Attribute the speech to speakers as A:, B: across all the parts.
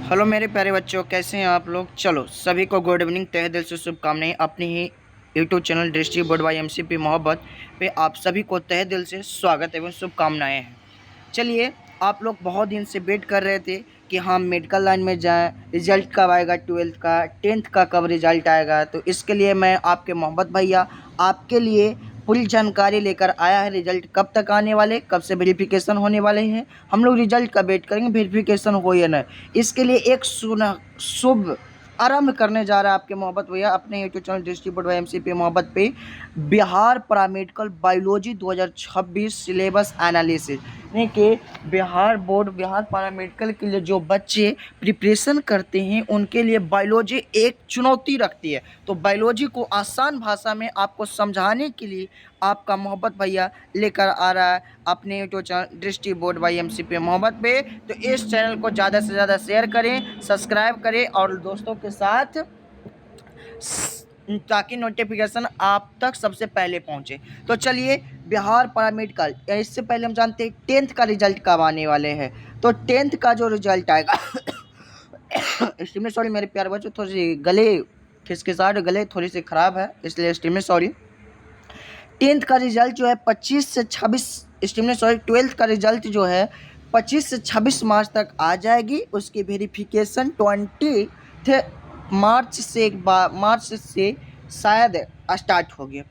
A: Hello मेरे प्यारे बच्चों, कैसे हैं आप लोग। चलो सभी को गुड इवनिंग, तहे दिल से शुभकामनाएं। अपनी ही यूट्यूब चैनल दृष्टि बोर्ड बाई एमसीपी मोहब्बत पे आप सभी को तहे दिल से स्वागत एवं शुभकामनाएं हैं। चलिए, आप लोग बहुत दिन से वेट कर रहे थे कि हम मेडिकल लाइन में जाएं, रिजल्ट कब आएगा, 12th का 10th का कब रिजल्ट आएगा। तो इसके लिए मैं आपके मोहब्बत भैया आपके लिए पूरी जानकारी लेकर आया है। रिजल्ट कब तक आने वाले, कब से वेरिफिकेशन होने वाले हैं, हम लोग रिजल्ट का वेट करेंगे, वेरिफिकेशन हो या नहीं। इसके लिए एक शुभ आरंभ करने जा रहा है आपके मोहब्बत भैया अपने यूट्यूब चैनल दृष्टि बोर्ड बाई एमसीपी मोहब्बत पे Bihar paramedical biology 2026 syllabus analysis, यानी कि बिहार बोर्ड बिहार पैरामेडिकल के लिए जो बच्चे प्रिपरेशन करते हैं उनके लिए बायोलॉजी एक चुनौती रखती है। तो बायोलॉजी को आसान भाषा में आपको समझाने के लिए आपका मोहब्बत भैया लेकर आ रहा है अपने यूट्यूब चैनल दृष्टि बोर्ड बाई एमसीपी मोहब्बत पे। तो इस चैनल को ज़्यादा से ज़्यादा शेयर करें, सब्सक्राइब करें और दोस्तों के साथ, ताकि नोटिफिकेशन आप तक सबसे पहले पहुंचे। तो चलिए, बिहार पैरामेडिकल, इससे पहले हम जानते हैं 10th का रिजल्ट कब आने वाले हैं। तो 10th का जो रिजल्ट आएगा एक्सट्रीमली सॉरी मेरे प्यारे बच्चों, थोड़ी सी गले खिसखिसाहट, गले थोड़ी सी ख़राब है, इसलिए एक्सट्रीमली सॉरी। 10th का रिजल्ट जो है 25 से 26, एक्सट्रीमली सॉरी 12th का रिजल्ट जो है 25 से 26 मार्च तक आ जाएगी। उसकी वेरिफिकेशन 20 मार्च से शायद स्टार्ट होगी।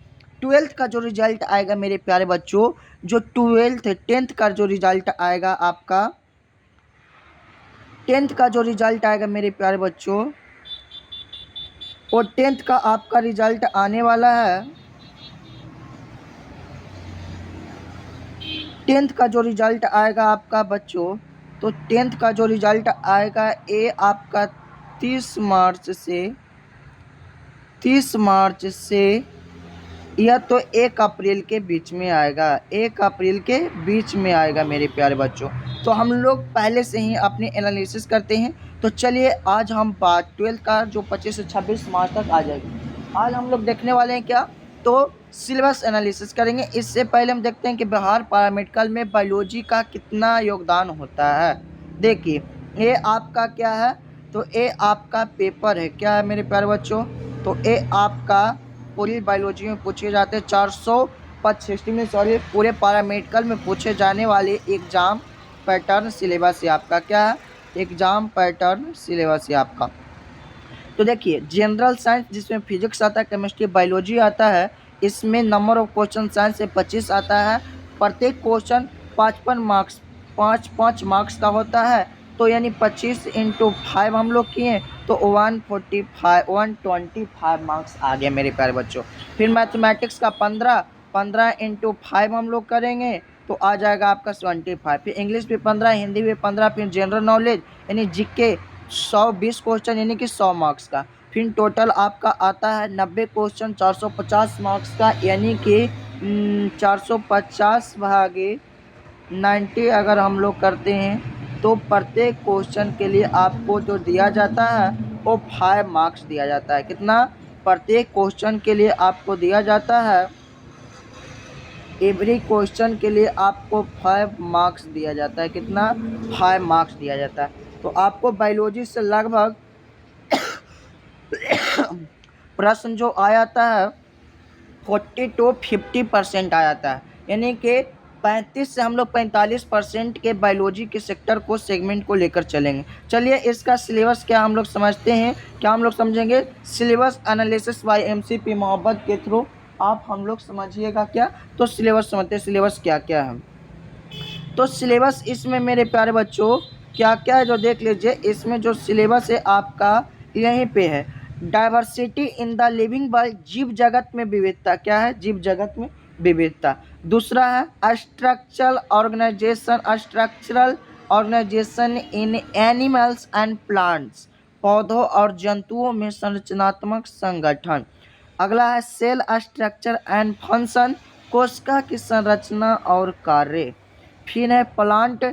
A: 12th का जो रिजल्ट आएगा मेरे प्यारे बच्चों, जो 10th का जो रिजल्ट आएगा आपका, 10th का जो रिजल्ट आएगा मेरे प्यारे बच्चों, वो 10th का आपका रिजल्ट आने वाला है। 10th का जो रिजल्ट आएगा आपका बच्चों, तो 10th का जो रिजल्ट आएगा ये आपका 30 मार्च से या तो 1 अप्रैल के बीच में आएगा, 1 अप्रैल के बीच में आएगा मेरे प्यारे बच्चों। तो हम लोग पहले से ही अपनी एनालिसिस करते हैं। तो चलिए, आज हम बात 12th का जो 25 से 26 मार्च तक आ जाएगी। आज हम लोग देखने वाले हैं क्या, तो सिलेबस एनालिसिस करेंगे। इससे पहले हम देखते हैं कि बिहार पैरामेडिकल में बायोलॉजी का कितना योगदान होता है। देखिए, ये आपका क्या है, तो ये आपका पेपर है, क्या है मेरे प्यारे बच्चों, तो ये आपका पूरी बायोलॉजी में पूछे जाते 425 में सॉरी पूरे पैरामेडिकल में पूछे जाने वाले एग्ज़ाम पैटर्न सिलेबस है आपका, क्या है, एग्ज़ाम पैटर्न सिलेबस है आपका। तो देखिए, जनरल साइंस जिसमें फिजिक्स आता है, केमिस्ट्री, बायोलॉजी आता है, इसमें नंबर ऑफ क्वेश्चन साइंस से 25 आता है। प्रत्येक क्वेश्चन 55 मार्क्स 5 मार्क्स का होता है। तो यानी 25 × 5 हम लोग किए तो 125 मार्क्स आ गया मेरे प्यारे बच्चों। फिर मैथमेटिक्स का 15 × 5 हम लोग करेंगे तो आ जाएगा आपका 75। फिर इंग्लिश भी 15, हिंदी भी 15, फिर जनरल नॉलेज यानी जीके 120 क्वेश्चन यानी कि 100 मार्क्स का। फिर टोटल आपका आता है 90 क्वेश्चन 450 मार्क्स का, यानी कि 450 भागे 90 अगर हम लोग करते हैं तो प्रत्येक क्वेश्चन के लिए आपको जो दिया जाता है वो 5 मार्क्स दिया जाता है। कितना, प्रत्येक क्वेश्चन के लिए आपको दिया जाता है, एवरी क्वेश्चन के लिए आपको 5 मार्क्स दिया जाता है। कितना, 5 मार्क्स दिया जाता है। तो आपको बायोलॉजी से लगभग प्रश्न जो आ जाता है 40 to 50% आ जाता है, यानी कि 35 से हम लोग 45% के बायोलॉजी के सेक्टर को, सेगमेंट को लेकर चलेंगे। चलिए, इसका सिलेबस क्या हम लोग समझते हैं, क्या हम लोग समझेंगे। सिलेबस एनालिसिस बाय एमसीपी मोहब्बत के थ्रू आप हम लोग समझिएगा क्या, तो सिलेबस समझते हैं सिलेबस क्या क्या है। तो सिलेबस इसमें मेरे प्यारे बच्चों क्या क्या है जो देख लीजिए। इसमें जो सिलेबस है आपका यहीं पे है, diversity in the living world, जीव जगत में विविधता, क्या है, जीव जगत में विविधता। दूसरा है structural organization in animals and plants, पौधों और जंतुओं में संरचनात्मक संगठन। अगला है सेल स्ट्रक्चर एंड फंक्शन, कोशिका की संरचना और कार्य। फिर है प्लांट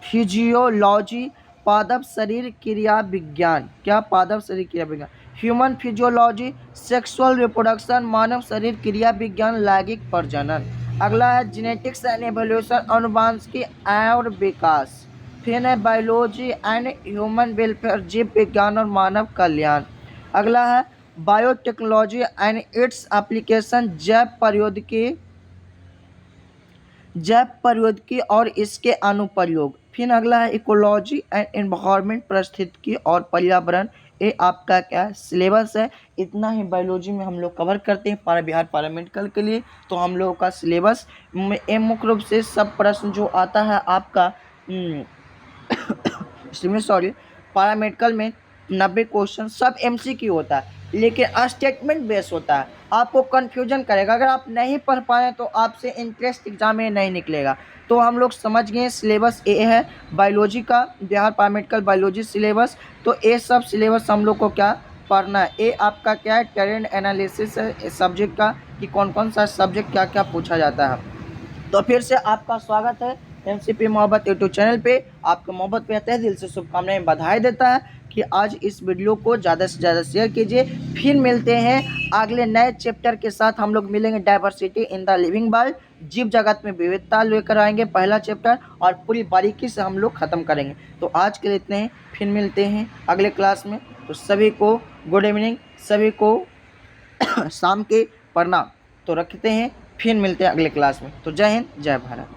A: फिजियोलॉजी, पादप शरीर क्रिया विज्ञान, क्या, पादप शरीर क्रिया विज्ञान। ह्यूमन फिजियोलॉजी, सेक्सुअल रिप्रोडक्शन, मानव शरीर क्रिया विज्ञान, लैंगिक प्रजनन। अगला है जेनेटिक्स एंड एवोल्यूशन, अनुवांशिकी और विकास। फिर है बायोलॉजी एंड ह्यूमन वेलफेयर, जीव विज्ञान और मानव कल्याण। अगला है बायोटेक्नोलॉजी एंड इट्स एप्लीकेशन, जैव प्रौद्योगिकी और इसके अनुप्रयोग। फिर अगला है इकोलॉजी एंड एनवायरनमेंट, पारिस्थितिकी और पर्यावरण। ये आपका क्या सिलेबस है। इतना ही बायोलॉजी में हम लोग कवर करते हैं para बिहार पैरामेडिकल के लिए। तो हम लोगों का सिलेबस में मुख्य रूप से सब प्रश्न जो आता है आपका सॉरी पैरामेडिकल में 90 क्वेश्चन सब MCQ होता है, लेकिन स्टेटमेंट बेस होता है। आपको कन्फ्यूजन करेगा, अगर आप नहीं पढ़ पाए तो आपसे इंटरेस्ट एग्जाम में नहीं निकलेगा। तो हम लोग समझ गए सिलेबस ये है बायोलॉजी का, बिहार पैरामेडिकल बायोलॉजी सिलेबस। तो ये सब सिलेबस हम लोग को क्या पढ़ना है। ये आपका क्या है टेरेन एनालिसिस है सब्जेक्ट का, कि कौन कौन सा सब्जेक्ट क्या क्या पूछा जाता है। तो फिर से आपका स्वागत है MCP मोहब्बत यूट्यूब चैनल पे। आपके मोहब्बत पे तहे दिल से शुभकामनाएं बधाई देता है कि आज इस वीडियो को ज़्यादा से ज़्यादा शेयर कीजिए। फिर मिलते हैं अगले नए चैप्टर के साथ। हम लोग मिलेंगे diversity in the living world, जीव जगत में विविधता लेकर आएंगे पहला चैप्टर, और पूरी बारीकी से हम लोग ख़त्म करेंगे। तो आज के लिए इतने ही, फिर मिलते हैं अगले क्लास में। तो सभी को गुड इवनिंग, सभी को शाम के प्रणाम। तो रखते हैं, फिर मिलते हैं अगले क्लास में। तो जय हिंद, जय भारत।